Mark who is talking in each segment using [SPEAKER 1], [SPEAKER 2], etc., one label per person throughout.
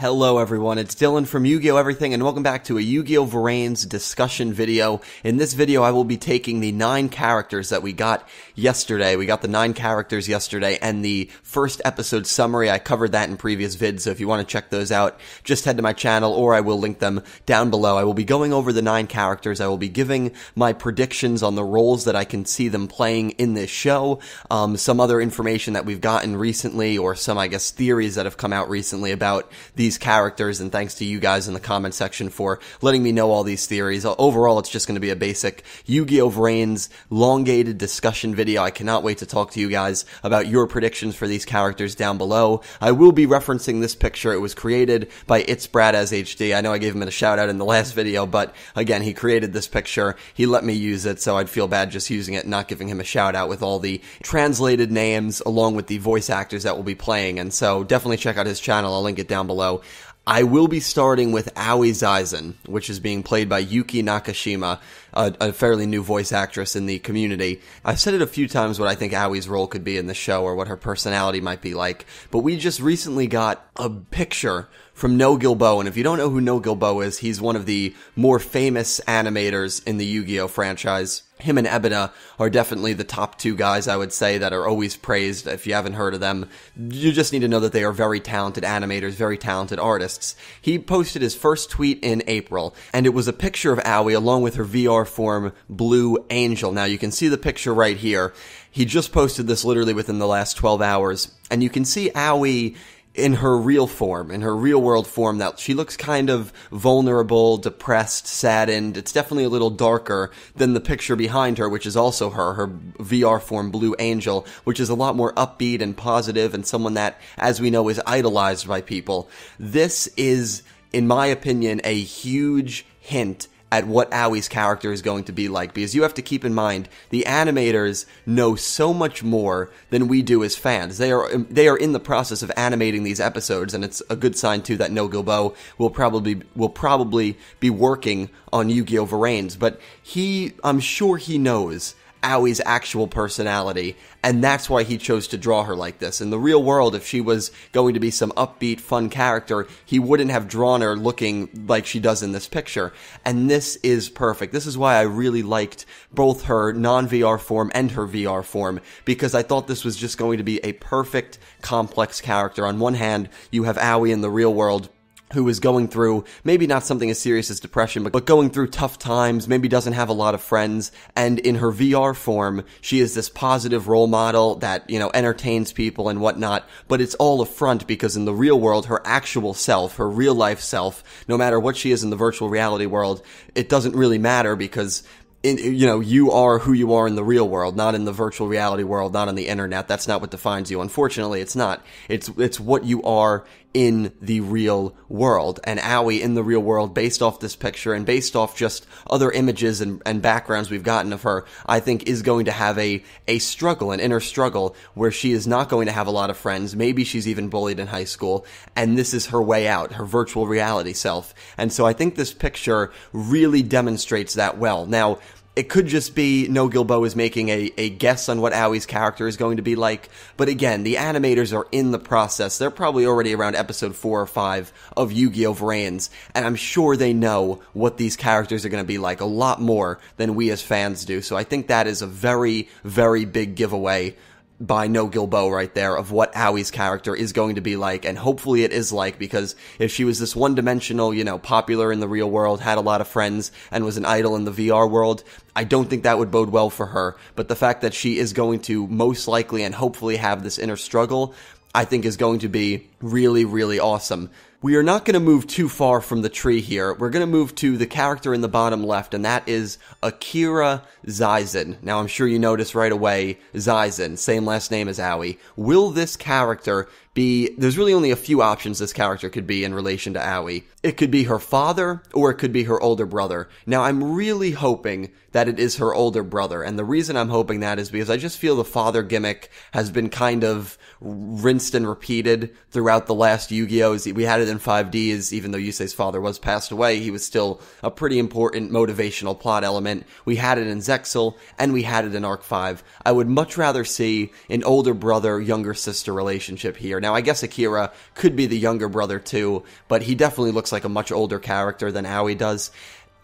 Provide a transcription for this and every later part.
[SPEAKER 1] Hello everyone, it's Dylan from Yugioh Everything and welcome back to a Yugioh VRains discussion video. In this video I will be taking the 9 characters that we got yesterday. We got the 9 characters yesterday and the first episode summary. I covered that in previous vids, so if you want to check those out, just head to my channel or I will link them down below. I will be going over the 9 characters. I will be giving my predictions on the roles that I can see them playing in this show, some other information that we've gotten recently, or some, I guess, theories that have come out recently about these characters, and thanks to you guys in the comment section for letting me know all these theories. Overall, it's just going to be a basic Yugioh VRains elongated discussion video. I cannot wait to talk to you guys about your predictions for these characters down below. I will be referencing this picture. It was created by It's Brad as HD. I know I gave him a shout out in the last video, but again, he created this picture. He let me use it, so I'd feel bad just using it and not giving him a shout out with all the translated names along with the voice actors that will be playing. And so definitely check out his channel. I'll link it down below. I will be starting with Aoi Zaizen, which is being played by Yuki Nakashima, a fairly new voice actress in the community. I've said it a few times what I think Aoi's role could be in the show or what her personality might be like, but we just recently got a picture from No Gilbo, and if you don't know who No Gilbo is, he's one of the more famous animators in the Yu-Gi-Oh franchise. Him and Ebina are definitely the top 2 guys, I would say, that are always praised. If you haven't heard of them, you just need to know that they are very talented animators, very talented artists. He posted his first tweet in April, and it was a picture of Aoi along with her VR form, Blue Angel. Now, you can see the picture right here. He just posted this literally within the last 12 hours, and you can see Aoi in her real form, in her real world form, that she looks kind of vulnerable, depressed, saddened. It's definitely a little darker than the picture behind her, which is also her VR form, Blue Angel, which is a lot more upbeat and positive and someone that, as we know, is idolized by people. This is, in my opinion, a huge hint at what Aoi's character is going to be like, because you have to keep in mind, the animators know so much more than we do as fans. They are in the process of animating these episodes, and it's a good sign too that No Gilbo will probably be working on Yugioh VRains, but I'm sure he knows Aoi's actual personality, and that's why he chose to draw her like this. In the real world, if she was going to be some upbeat, fun character, he wouldn't have drawn her looking like she does in this picture. And this is perfect. This is why I really liked both her non-VR form and her VR form, because I thought this was just going to be a perfect, complex character. On one hand, you have Aoi in the real world, who is going through, maybe not something as serious as depression, but going through tough times, maybe doesn't have a lot of friends, and in her VR form, she is this positive role model that, you know, entertains people and whatnot, but it's all a front, because in the real world, her actual self, her real life self, no matter what she is in the virtual reality world, it doesn't really matter, because you are who you are in the real world, not in the virtual reality world, not on the internet. That's not what defines you. Unfortunately, it's not. It's what you are in the real world. And Aoi in the real world, based off this picture and based off just other images and backgrounds we've gotten of her, I think is going to have a struggle, an inner struggle, where she is not going to have a lot of friends. Maybe she's even bullied in high school, and this is her way out, her virtual reality self. And so I think this picture really demonstrates that well. Now, it could just be No Gilbo is making a guess on what Aoi's character is going to be like, but again, the animators are in the process. They're probably already around episode 4 or 5 of Yugioh VRains, and I'm sure they know what these characters are going to be like a lot more than we as fans do, so I think that is a very, very big giveaway by No Gilbo right there of what Aoi's character is going to be like, and hopefully it is like, because if she was this one-dimensional, popular in the real world, had a lot of friends, and was an idol in the VR world, I don't think that would bode well for her. But the fact that she is going to most likely and hopefully have this inner struggle, I think is going to be really, really awesome. We are not going to move too far from the tree here. We're going to move to the character in the bottom left, and that is Akira Zaizen. Now, I'm sure you notice right away, Zaizen, same last name as Aoi. Will this character be... There's really only a few options this character could be in relation to Aoi. It could be her father, or it could be her older brother. Now, I'm really hoping that it is her older brother, and the reason I'm hoping that is because I just feel the father gimmick has been kind of rinsed and repeated throughout the last Yu-Gi-Ohs. We had it in 5D, even though Yusei's father was passed away, he was still a pretty important motivational plot element. We had it in Zexal, and we had it in Arc 5. I would much rather see an older brother, younger sister relationship here. Now, I guess Akira could be the younger brother too, but he definitely looks like a much older character than Aoi does.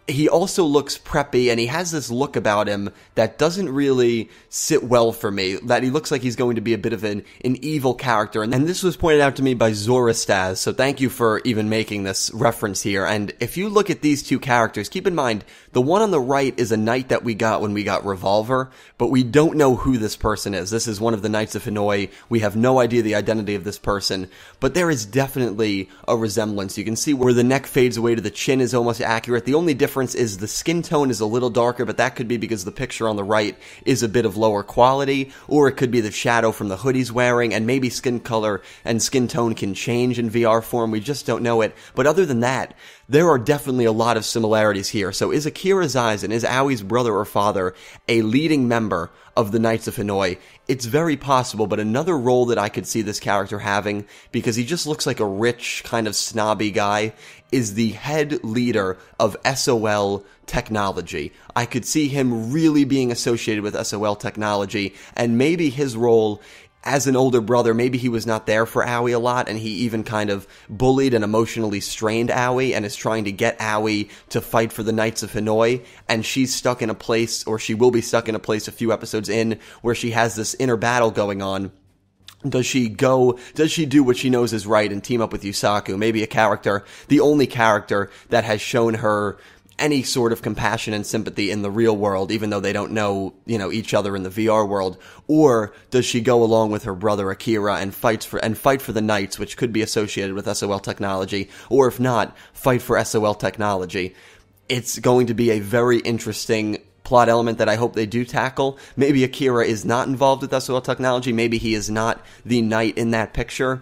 [SPEAKER 1] He also looks preppy, and he has this look about him that doesn't really sit well for me, that he looks like he's going to be a bit of an evil character. And this was pointed out to me by Zorastaz, so thank you for even making this reference here. And if you look at these two characters, keep in mind, the one on the right is a knight that we got when we got Revolver, but we don't know who this person is. This is one of the Knights of Hanoi. We have no idea the identity of this person, but there is definitely a resemblance. You can see where the neck fades away to the chin is almost accurate. The only difference is the skin tone is a little darker, but that could be because the picture on the right is a bit of lower quality, or it could be the shadow from the hood he's wearing, and maybe skin color and skin tone can change in VR form. We just don't know it. But other than that, there are definitely a lot of similarities here. So is Akira Zaizen, is Aoi's brother or father, a leading member of the Knights of Hanoi? It's very possible, but another role that I could see this character having, because he just looks like a rich, kind of snobby guy, is the head leader of SOL Technology. I could see him really being associated with SOL Technology, and maybe his role as an older brother, maybe he was not there for Aoi a lot, and he even kind of bullied and emotionally strained Aoi, and is trying to get Aoi to fight for the Knights of Hanoi, and she's stuck in a place, or she will be stuck in a place a few episodes in, where she has this inner battle going on. Does she do what she knows is right and team up with Yuusaku? Maybe a character, the only character that has shown her any sort of compassion and sympathy in the real world, even though they don't know, each other in the VR world. Or does she go along with her brother Akira and fight for the Knights, which could be associated with SOL Technology, or if not, fight for SOL Technology? It's going to be a very interesting plot element that I hope they do tackle. Maybe Akira is not involved with SOL Technology, maybe he is not the knight in that picture.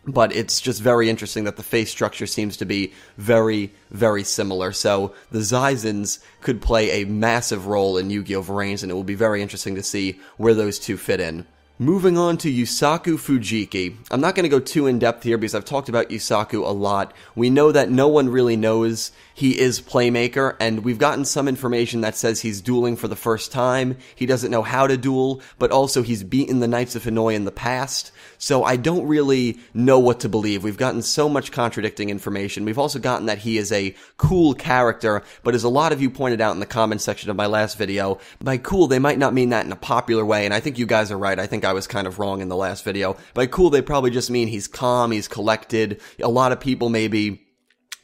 [SPEAKER 1] But it's just very interesting that the face structure seems to be very, very similar. So the Zaizens could play a massive role in Yugioh VRains, and it will be very interesting to see where those two fit in. Moving on to Yuusaku Fujiki. I'm not going to go too in-depth here because I've talked about Yuusaku a lot. We know that no one really knows he is Playmaker, and we've gotten some information that says he's dueling for the first time. He doesn't know how to duel, but also he's beaten the Knights of Hanoi in the past. So I don't really know what to believe. We've gotten so much contradicting information. We've also gotten that he is a cool character, but as a lot of you pointed out in the comment section of my last video, by cool they might not mean that in a popular way, and I think you guys are right. I think I was kind of wrong in the last video. By cool they probably just mean he's calm, he's collected. A lot of people maybe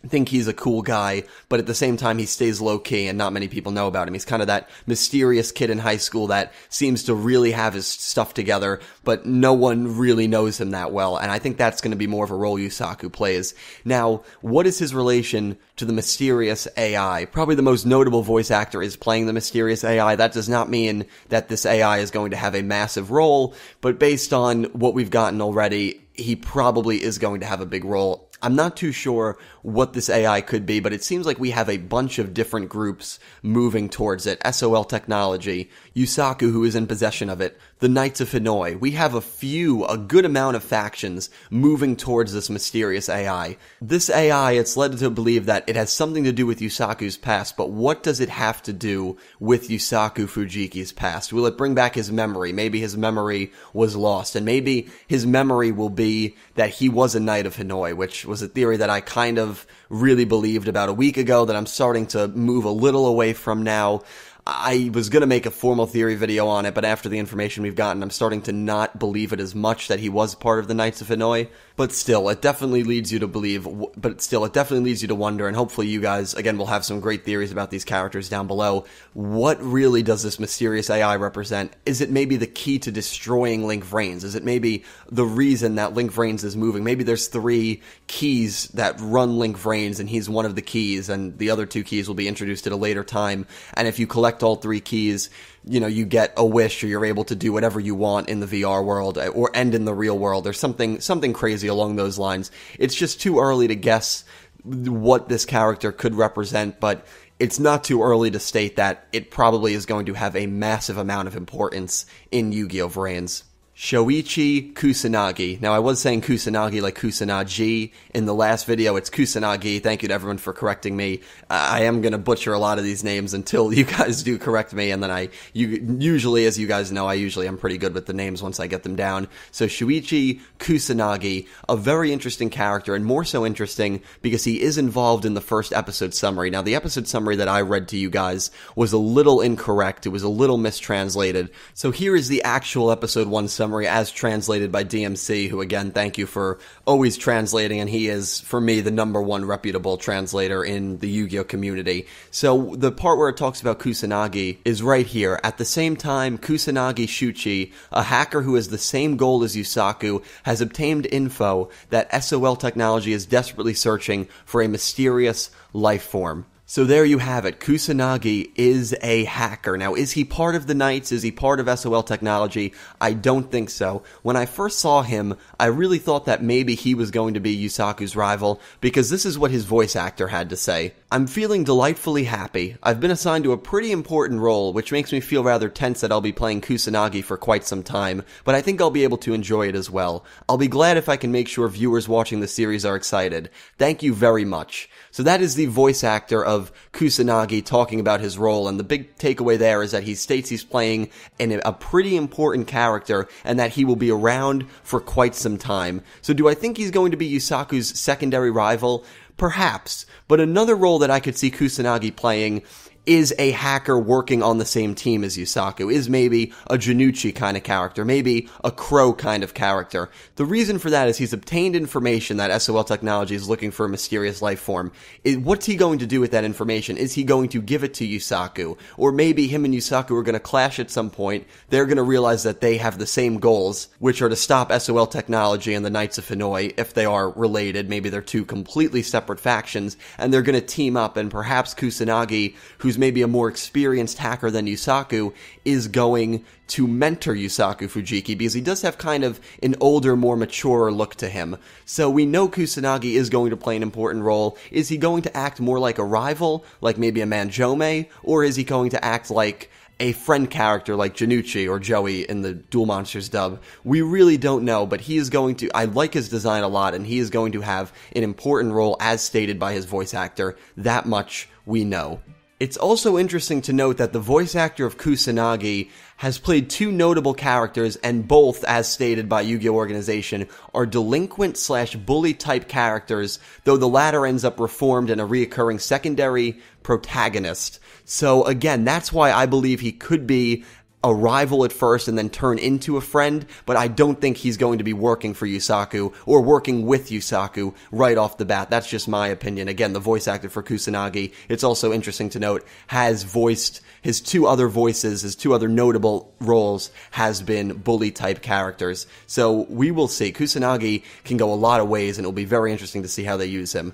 [SPEAKER 1] think he's a cool guy, but at the same time he stays low-key and not many people know about him. He's kind of that mysterious kid in high school that seems to really have his stuff together, but no one really knows him that well, and I think that's going to be more of a role Yuusaku plays. Now, what is his relation to the mysterious AI? Probably the most notable voice actor is playing the mysterious AI. That does not mean that this AI is going to have a massive role, but based on what we've gotten already, he probably is going to have a big role. I'm not too sure what this AI could be, but it seems like we have a bunch of different groups moving towards it. SOL Technology, Yuusaku, who is in possession of it, the Knights of Hanoi. We have a good amount of factions moving towards this mysterious AI. This AI, it's led to believe that it has something to do with Yusaku's past, but what does it have to do with Yuusaku Fujiki's past? Will it bring back his memory? Maybe his memory was lost, and maybe his memory will be that he was a Knight of Hanoi, which was a theory that I kind of really believed about a week ago that I'm starting to move a little away from now. I was going to make a formal theory video on it, but after the information we've gotten, I'm starting to not believe it as much that he was part of the Knights of Hanoi. But still, it definitely leads you to believe, but still, it definitely leads you to wonder, and hopefully you guys, again, will have some great theories about these characters down below. What really does this mysterious AI represent? Is it maybe the key to destroying Link VRains? Is it maybe the reason that Link VRains is moving? Maybe there's 3 keys that run Link VRains, and he's one of the keys, and the other 2 keys will be introduced at a later time, and if you collect all 3 keys, you get a wish, or you're able to do whatever you want in the VR world, or end in the real world. There's something crazy along those lines. It's just too early to guess what this character could represent, but it's not too early to state that it probably is going to have a massive amount of importance in Yugioh VRains. Shoichi Kusanagi. Now, I was saying Kusanagi like Kusanagi in the last video. It's Kusanagi. Thank you to everyone for correcting me. I am going to butcher a lot of these names until you guys do correct me, and then usually, as you guys know, I'm pretty good with the names once I get them down. So Shoichi Kusanagi, a very interesting character, and more so interesting because he is involved in the first episode summary. Now, the episode summary that I read to you guys was a little incorrect. It was a little mistranslated. So here is the actual episode 1 summary as translated by DMC, who again, thank you for always translating, and he is, for me, the #1 reputable translator in the Yu-Gi-Oh community. So the part where it talks about Kusanagi is right here. At the same time, Kusanagi Shuchi, a hacker who has the same goal as Yuusaku, has obtained info that SOL Technology is desperately searching for a mysterious life form. So there you have it. Kusanagi is a hacker. Now, is he part of the Knights? Is he part of SOL Technology? I don't think so. When I first saw him, I really thought that maybe he was going to be Yuusaku's rival, because this is what his voice actor had to say. I'm feeling delightfully happy. I've been assigned to a pretty important role, which makes me feel rather tense that I'll be playing Kusanagi for quite some time, but I think I'll be able to enjoy it as well. I'll be glad if I can make sure viewers watching the series are excited. Thank you very much. So that is the voice actor of Kusanagi talking about his role, and the big takeaway there is that he states he's playing a pretty important character and that he will be around for quite some time. So do I think he's going to be Yuusaku's secondary rival? Perhaps, but another role that I could see Kusanagi playing is a hacker working on the same team as Yuusaku, is maybe a Janucci kind of character, maybe a Crow kind of character. The reason for that is he's obtained information that SOL Technology is looking for a mysterious life form. What's he going to do with that information? Is he going to give it to Yuusaku? Or maybe him and Yuusaku are going to clash at some point. They're going to realize that they have the same goals, which are to stop SOL Technology and the Knights of Hanoi, if they are related. Maybe they're two completely separate factions, and they're going to team up, and perhaps Kusanagi, who's maybe a more experienced hacker than Yuusaku, is going to mentor Yuusaku Fujiki, because he does have kind of an older, more mature look to him. So we know Kusanagi is going to play an important role. Is he going to act more like a rival, like maybe a Manjome, or is he going to act like a friend character like Janucci or Joey in the Duel Monsters dub? We really don't know, but he is going to, I like his design a lot, and he is going to have an important role as stated by his voice actor. That much we know. It's also interesting to note that the voice actor of Kusanagi has played two notable characters, and both, as stated by Yu-Gi-Oh! Organization, are delinquent/bully type characters, though the latter ends up reformed and a reoccurring secondary protagonist. So again, that's why I believe he could be a rival at first and then turn into a friend, but I don't think he's going to be working for Yuusaku or working with Yuusaku right off the bat. That's just my opinion. Again, the voice actor for Kusanagi, it's also interesting to note, has voiced his two other voices, his two other notable roles has been bully type characters. So we will see. Kusanagi can go a lot of ways, and it'll be very interesting to see how they use him.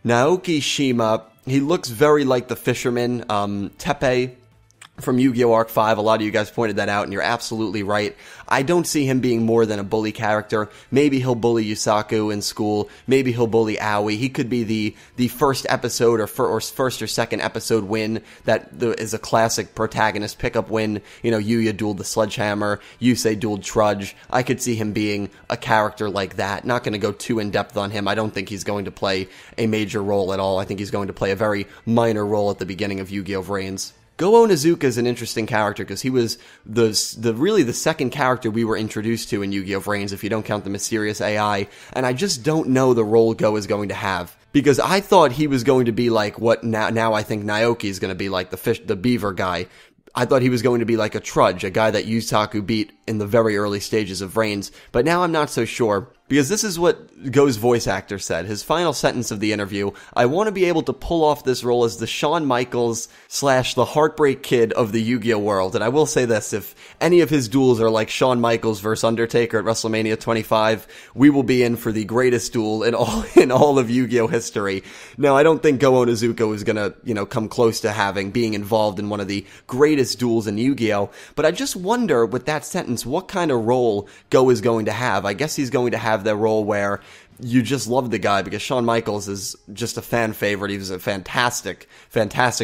[SPEAKER 1] Naoki Shima, he looks very like the fisherman, Teppei, from Yu-Gi-Oh! Arc 5, a lot of you guys pointed that out, and you're absolutely right. I don't see him being more than a bully character. Maybe he'll bully Yuusaku in school. Maybe he'll bully Aoi. He could be the first episode or first or second episode win that is a classic protagonist pickup win. You know, Yuya dueled the Sledgehammer, Yusei dueled Trudge. I could see him being a character like that. Not going to go too in-depth on him. I don't think he's going to play a major role at all. I think he's going to play a very minor role at the beginning of Yugioh VRains. Go Onizuka is an interesting character because he was really the second character we were introduced to in Yugioh VRains, if you don't count the mysterious AI, and I just don't know the role Go is going to have. Because I thought he was going to be like what now I think Naoki is going to be like, the beaver guy. I thought he was going to be like a Trudge, a guy that Yuusaku beat in the very early stages of VRains, but now I'm not so sure. Because this is what Go's voice actor said. His final sentence of the interview: I want to be able to pull off this role as the Shawn Michaels / the Heartbreak Kid of the Yu-Gi-Oh! World. And I will say this, if any of his duels are like Shawn Michaels versus Undertaker at WrestleMania 25, we will be in for the greatest duel in all of Yu-Gi-Oh! History. Now, I don't think Go Onizuka is gonna, come close to being involved in one of the greatest duels in Yu-Gi-Oh! But I just wonder, with that sentence, what kind of role Go is going to have. I guess he's going to have the role where you just love the guy because Shawn Michaels is just a fan favorite. He was a fantastic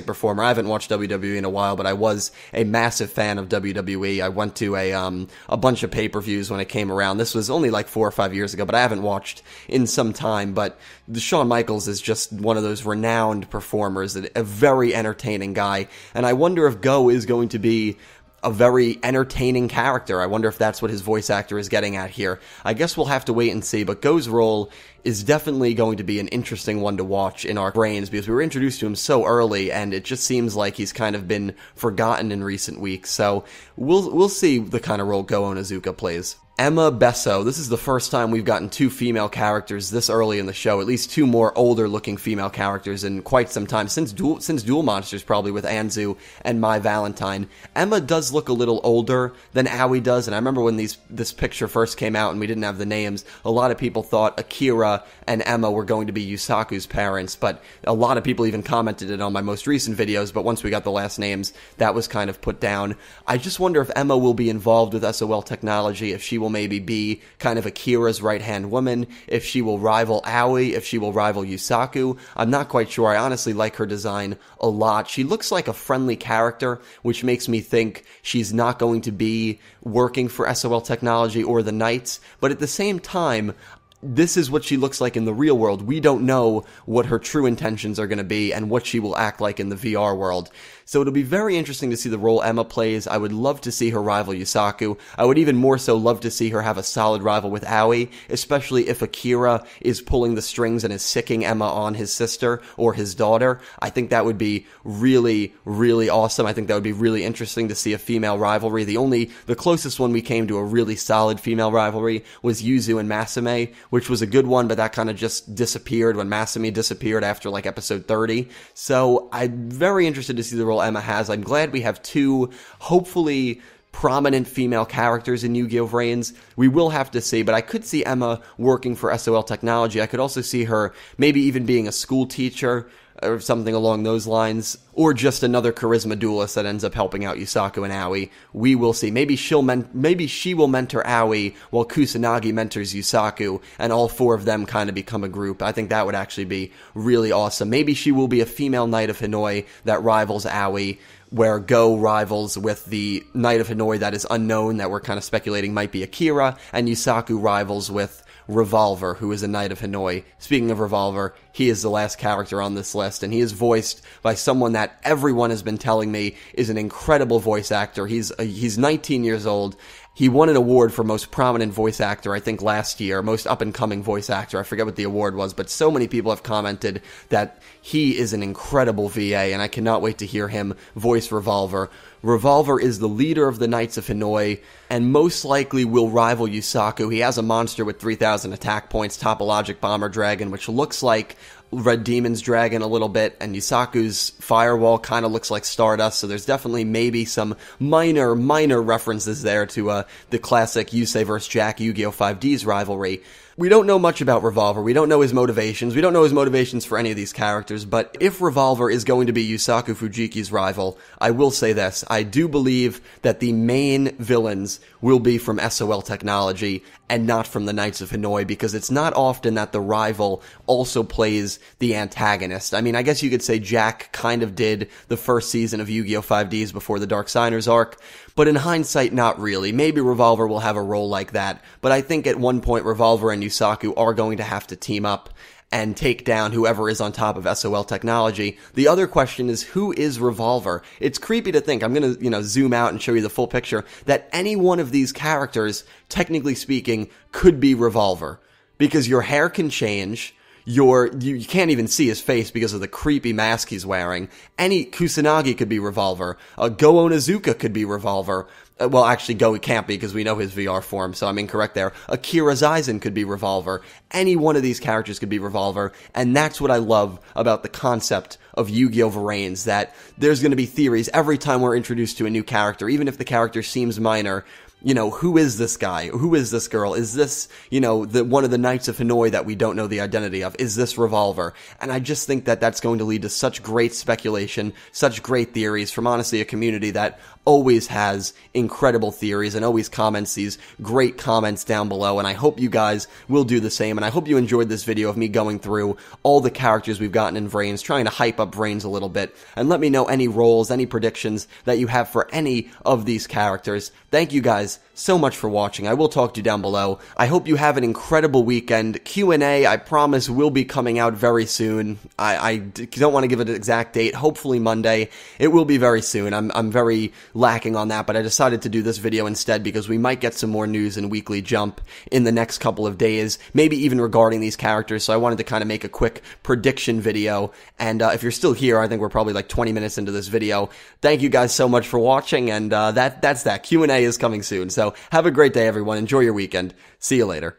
[SPEAKER 1] performer. I haven't watched WWE in a while, but I was a massive fan of WWE. I went to a bunch of pay-per-views when it came around. This was only like 4 or 5 years ago, but I haven't watched in some time. But Shawn Michaels is just one of those renowned performers, a very entertaining guy. And I wonder if Go is going to be a very entertaining character. I wonder if that's what his voice actor is getting at here. I guess we'll have to wait and see, but Go's role is definitely going to be an interesting one to watch in our brains because we were introduced to him so early and it just seems like he's kind of been forgotten in recent weeks. So we'll see the kind of role Go Onizuka plays. Emma Besso. This is the first time we've gotten 2 female characters this early in the show, at least 2 more older-looking female characters in quite some time, since Duel Monsters probably with Anzu and My Valentine. Emma does look a little older than Aoi does, and I remember when this picture first came out and we didn't have the names, a lot of people thought Akira and Emma were going to be Yuusaku's parents, but a lot of people even commented it on my most recent videos, but once we got the last names, that was kind of put down. I just wonder if Emma will be involved with SOL Technology, if she will maybe be kind of Akira's right-hand woman, if she will rival Aoi, if she will rival Yuusaku. I'm not quite sure. I honestly like her design a lot. She looks like a friendly character, which makes me think she's not going to be working for SOL Technology or the Knights, but at the same time, this is what she looks like in the real world. We don't know what her true intentions are going to be and what she will act like in the VR world. So it'll be very interesting to see the role Emma plays. I would love to see her rival Yuusaku. I would even more so love to see her have a solid rival with Aoi, especially if Akira is pulling the strings and is sicking Emma on his sister or his daughter. I think that would be really, really awesome. I think that would be really interesting to see a female rivalry. The closest one we came to a really solid female rivalry was Yuzu and Masame, which was a good one, but that kind of just disappeared when Masame disappeared after like episode 30. So I'm very interested to see the role Emma has. I'm glad we have 2, hopefully, prominent female characters in Yugioh VRains. We will have to see, but I could see Emma working for SOL Technology. I could also see her maybe even being a school teacher or something along those lines, or just another charisma duelist that ends up helping out Yuusaku and Aoi. We will see. Maybe she will mentor Aoi while Kusanagi mentors Yuusaku, and all 4 of them kind of become a group. I think that would actually be really awesome. Maybe she will be a female Knight of Hanoi that rivals Aoi, where Go rivals with the Knight of Hanoi that is unknown, that we're kind of speculating might be Akira, and Yuusaku rivals with Revolver, who is a Knight of Hanoi. Speaking of Revolver, he is the last character on this list, and he is voiced by someone that everyone has been telling me is an incredible voice actor. He's 19 years old. He won an award for most prominent voice actor, I think last year, most up-and-coming voice actor. I forget what the award was, but so many people have commented that he is an incredible VA, and I cannot wait to hear him voice Revolver. Revolver is the leader of the Knights of Hanoi, and most likely will rival Yuusaku. He has a monster with 3,000 attack points, Topologic Bomber Dragon, which looks like Red Demon's Dragon a little bit, and Yusaku's Firewall kind of looks like Stardust, so there's definitely maybe some minor references there to the classic Yusei vs. Jack Yu-Gi-Oh! 5D's rivalry. We don't know much about Revolver. We don't know his motivations. We don't know his motivations for any of these characters, but if Revolver is going to be Yusaku Fujiki's rival, I will say this. I do believe that the main villains will be from SOL Technology and not from the Knights of Hanoi, because it's not often that the rival also plays the antagonist. I mean, I guess you could say Jack kind of did the first season of Yu-Gi-Oh! 5Ds before the Dark Signers arc, but in hindsight, not really. Maybe Revolver will have a role like that, but I think at one point Revolver and Yusaku are going to have to team up and take down whoever is on top of SOL Technology. The other question is, who is Revolver? It's creepy to think, I'm gonna, zoom out and show you the full picture, that any one of these characters, technically speaking, could be Revolver. Because your hair can change, you can't even see his face because of the creepy mask he's wearing. Any Kusanagi could be Revolver. Go Onizuka could be Revolver. Well, actually, Go can't be because we know his VR form, so I'm incorrect there. Akira Zaizen could be Revolver. Any one of these characters could be Revolver, and that's what I love about the concept of Yugioh VRains, that there's going to be theories every time we're introduced to a new character, even if the character seems minor. who is this guy? Who is this girl? Is this, one of the Knights of Hanoi that we don't know the identity of? Is this Revolver? And I just think that that's going to lead to such great speculation, such great theories from honestly a community that always has incredible theories and always comments these great comments down below, and I hope you guys will do the same, and I hope you enjoyed this video of me going through all the characters we've gotten in VRains, trying to hype up VRains a little bit, and let me know any roles, any predictions that you have for any of these characters. Thank you guys so much for watching. I will talk to you down below. I hope you have an incredible weekend. Q&A, I promise, will be coming out very soon. I don't want to give it an exact date. Hopefully Monday. It will be very soon. I'm very lacking on that, but I decided to do this video instead because we might get some more news in Weekly Jump in the next couple of days, maybe even regarding these characters, so I wanted to kind of make a quick prediction video, and if you're still here, I think we're probably like 20 minutes into this video. Thank you guys so much for watching, and that's that. Q&A is coming soon, so have a great day, everyone. Enjoy your weekend. See you later.